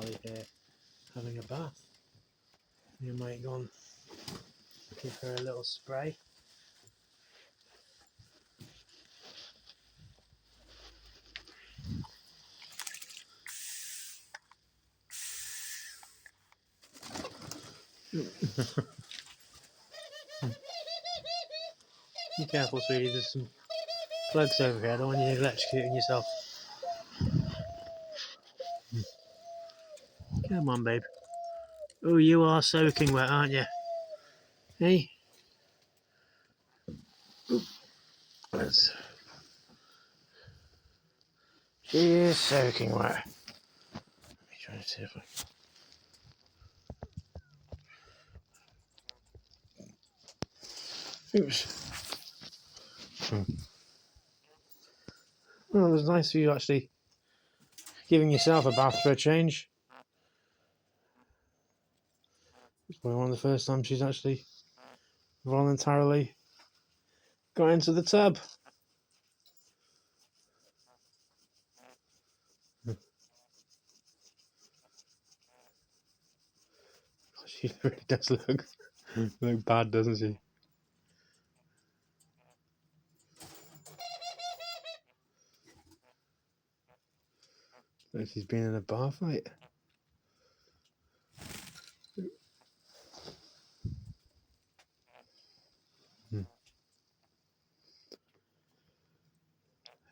Sally here having a bath. You might go and give her a little spray. Be careful, sweetie, there's some plugs over here. I don't want you electrocuting yourself. Come on, babe. Oh, you are soaking wet, aren't you? Hey? Let's... She is soaking wet. Let me try to see if I can... Oops. Well, it was nice of you actually giving yourself a bath for a change. It's probably one of the first times she's actually voluntarily got into the tub. She really does look bad, doesn't she? Like she's been in a bar fight.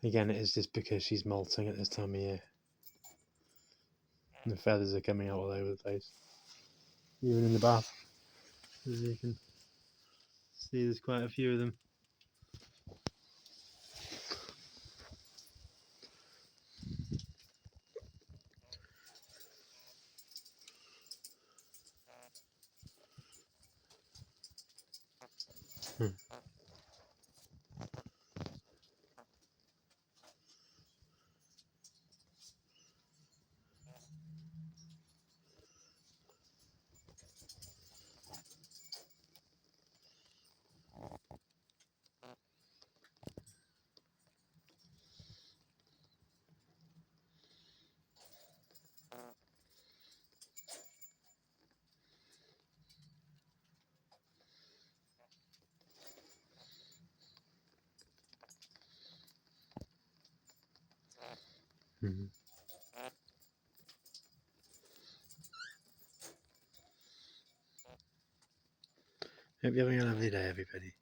Again, it is just because she's molting at this time of year. And the feathers are coming out all over the place. Even in the bath. As you can see, there's quite a few of them. Hope you're having a lovely day, everybody.